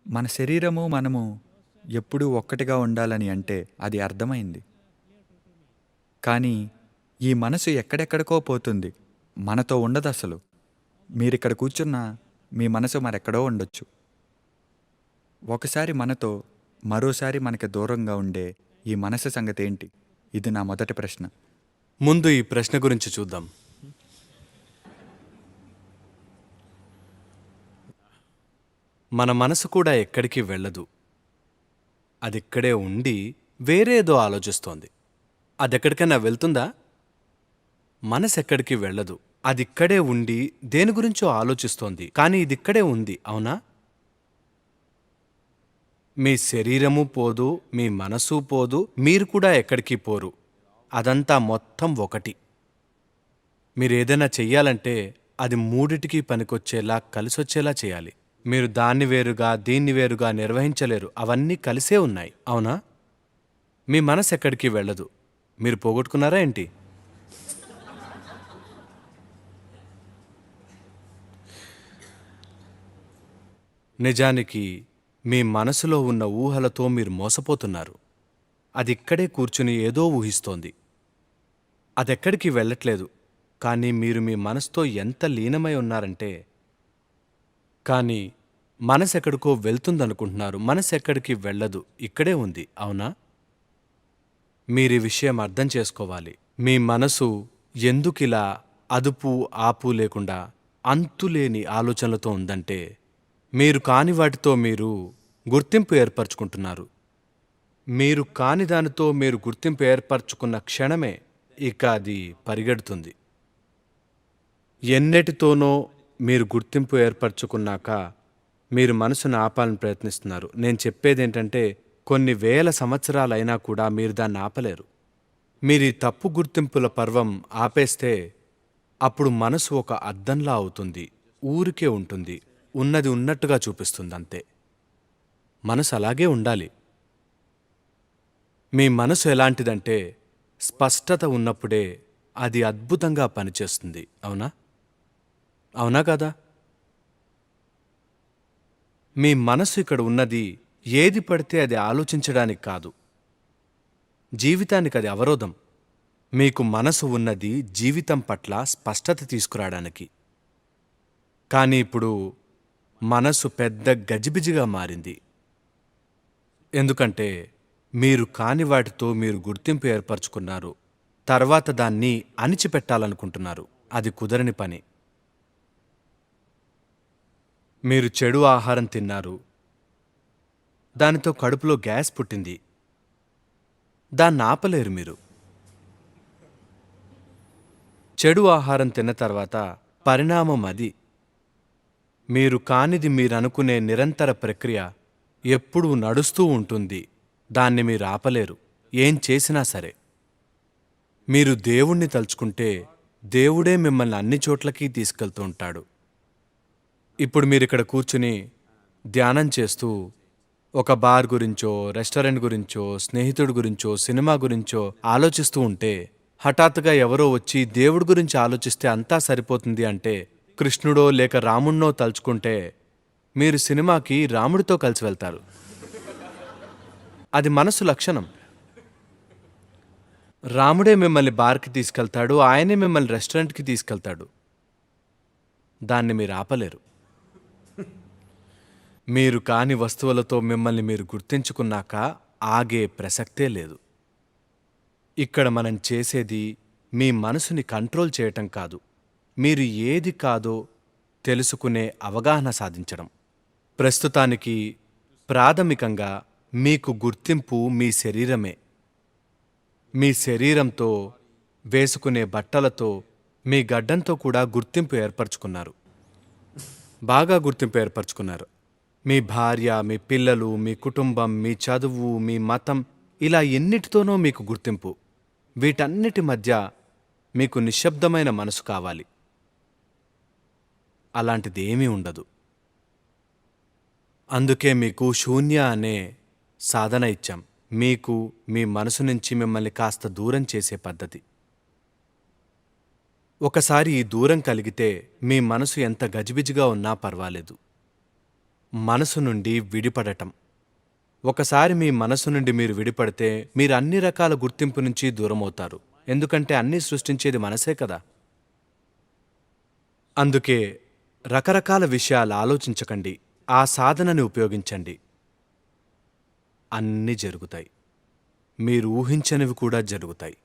మన శరీరము, మనము ఎప్పుడూ ఒక్కటిగా ఉండాలని అంటే అది అర్థమైంది. కానీ ఈ మనసు ఎక్కడెక్కడికో పోతుంది. మనతో ఉండదసలు. మీరిక్కడ కూర్చున్నా మీ మనసు మరెక్కడో ఉండొచ్చు. ఒకసారి మనతో, మరోసారి మనకి దూరంగా ఉండే ఈ మనసు సంగతేంటి? ఇది నా మొదటి ప్రశ్న. ముందు ఈ ప్రశ్న గురించి చూద్దాం. మన మనసు కూడా ఎక్కడికి వెళ్ళదు. అదిక్కడే ఉండి వేరేదో ఆలోచిస్తోంది. అదెక్కడికైనా వెళ్తుందా? మనసు ఎక్కడికి వెళ్ళదు. అదిక్కడే ఉండి దేని గురించో ఆలోచిస్తోంది. కానీ ఇదిక్కడే ఉంది, అవునా? మీ శరీరము పోదు, మీ మనసు పోదు, మీరు కూడా ఎక్కడికి పోరు. అదంతా మొత్తం ఒకటి. మీరేదైనా చెయ్యాలంటే అది మూడిటికి పనికొచ్చేలా కలిసొచ్చేలా చేయాలి. మీరు దాన్ని వేరుగా దీన్ని వేరుగా నిర్వహించలేరు. అవన్నీ కలిసే ఉన్నాయి, అవునా? మీ మనసు ఎక్కడికి వెళ్ళదు. మీరు పోగొట్టుకున్నారా ఏంటి? నిజానికి మీ మనసులో ఉన్న ఊహలతో మీరు మోసపోతున్నారు. అదిక్కడే కూర్చుని ఏదో ఊహిస్తోంది. అదెక్కడికి వెళ్ళట్లేదు. కానీ మీరు మీ మనసుతో ఎంత లీనమై ఉన్నారంటే, కానీ మనసెక్కడికో వెళ్తుందనుకుంటున్నారు. మనసెక్కడికి వెళ్ళదు, ఇక్కడే ఉంది, అవునా? మీరీ విషయం అర్థం చేసుకోవాలి. మీ మనసు ఎందుకిలా అదుపు ఆపు లేకుండా అంతులేని ఆలోచనలతో ఉందంటే, మీరు కాని వాటితో మీరు గుర్తింపు ఏర్పరచుకుంటున్నారు. మీరు కాని దానితో మీరు గుర్తింపు ఏర్పరచుకున్న క్షణమే ఇక అది పరిగెడుతుంది. ఎన్నటితోనో మీరు గుర్తింపు ఏర్పరచుకున్నాక మీరు మనసును ఆపాలని ప్రయత్నిస్తున్నారు. నేను చెప్పేదేంటంటే, కొన్ని వేల సంవత్సరాలైనా కూడా మీరు దాన్ని ఆపలేరు. మీరు ఈ తప్పు గుర్తింపుల పర్వం ఆపేస్తే అప్పుడు మనసు ఒక అద్దంలా అవుతుంది. ఊరికే ఉంటుంది. ఉన్నది ఉన్నట్టుగా చూపిస్తుంది, అంతే. మనసు అలాగే ఉండాలి. మీ మనసు ఎలాంటిదంటే, స్పష్టత ఉన్నప్పుడే అది అద్భుతంగా పనిచేస్తుంది, అవునా? అవునా కదా? మీ మనసు ఇక్కడ ఉన్నది ఏది పడితే అది ఆలోచించడానికి కాదు. జీవితానికి అది అవరోధం. మీకు మనసు ఉన్నది జీవితం పట్ల స్పష్టత తీసుకురావడానికి. కానీ ఇప్పుడు మనసు పెద్ద గజిబిజిగా మారింది. ఎందుకంటే మీరు కాని వాటితో మీరు గుర్తింపు ఏర్పరచుకున్నారు. తర్వాత దాన్ని అణిచిపెట్టాలనుకుంటున్నారు. అది కుదరని పని. మీరు చెడు ఆహారం తిన్నారు. దానితో కడుపులో గ్యాస్ పుట్టింది. దాన్ని ఆపలేరు మీరు. చెడు ఆహారం తిన్న తర్వాత పరిణామం అది. మీరు కానిది మీరనుకునే నిరంతర ప్రక్రియ ఎప్పుడూ నడుస్తూ ఉంటుంది. దాన్ని మీరు ఆపలేరు, ఏం చేసినా సరే. మీరు దేవుణ్ణి తలుచుకుంటే దేవుడే మిమ్మల్ని అన్ని చోట్లకి తీసుకెళ్తూ ఉంటాడు. ఇప్పుడు మీరిక్కడ కూర్చుని ధ్యానం చేస్తూ ఒక బార్ గురించో, రెస్టారెంట్ గురించో, స్నేహితుడి గురించో, సినిమా గురించో ఆలోచిస్తూ ఉంటే హఠాత్తుగా ఎవరో వచ్చి దేవుడి గురించి ఆలోచిస్తే అంతా సరిపోతుంది అంటే, కృష్ణుడో లేక రాముణ్ణో తలుచుకుంటే మీరు సినిమాకి రాముడితో కలిసి వెళ్తారు. అది మనసు లక్షణం. రాముడే మిమ్మల్ని బార్కి తీసుకెళ్తాడు, ఆయనే మిమ్మల్ని రెస్టారెంట్కి తీసుకెళ్తాడు. దాన్ని మీరు ఆపలేరు. మీరు కాని వస్తువులతో మిమ్మల్ని మీరు గుర్తించుకున్నాక ఆగే ప్రసక్తే లేదు. ఇక్కడ మనం చేసేది మీ మనసుని కంట్రోల్ చేయటం కాదు, మీరు ఏది కాదో తెలుసుకునే అవగాహన సాధించడం. ప్రస్తుతానికి ప్రాథమికంగా మీకు గుర్తింపు మీ శరీరమే. మీ శరీరంతో, వేసుకునే బట్టలతో, మీ గడ్డంతో కూడా గుర్తింపు ఏర్పరచుకున్నారు. బాగా గుర్తింపు ఏర్పరచుకున్నారు. మీ భార్య, మీ పిల్లలు, మీ కుటుంబం, మీ చదువు, మీ మతం, ఇలా ఎన్నిటితోనో మీకు గుర్తింపు. వీటన్నిటి మధ్య మీకు నిశ్శబ్దమైన మనసు కావాలి. అలాంటిదేమీ ఉండదు. అందుకే మీకు శూన్య అనే సాధన ఇచ్చాం. మీకు మీ మనసు నుంచి మిమ్మల్ని కాస్త దూరం చేసే పద్ధతి. ఒకసారి ఈ దూరం కలిగితే మీ మనసు ఎంత గజిబిజిగా ఉన్నా పర్వాలేదు. మనసు నుండి విడిపడటం. ఒకసారి మీ మనసు నుండి మీరు విడిపడితే మీరు అన్ని రకాల గుర్తింపు నుంచి దూరమవుతారు. ఎందుకంటే అన్నీ సృష్టించేది మనసే కదా. అందుకే రకరకాల విషయాలు ఆలోచించకండి, ఆ సాధనని ఉపయోగించండి. అన్నీ జరుగుతాయి. మీరు ఊహించనివి కూడా జరుగుతాయి.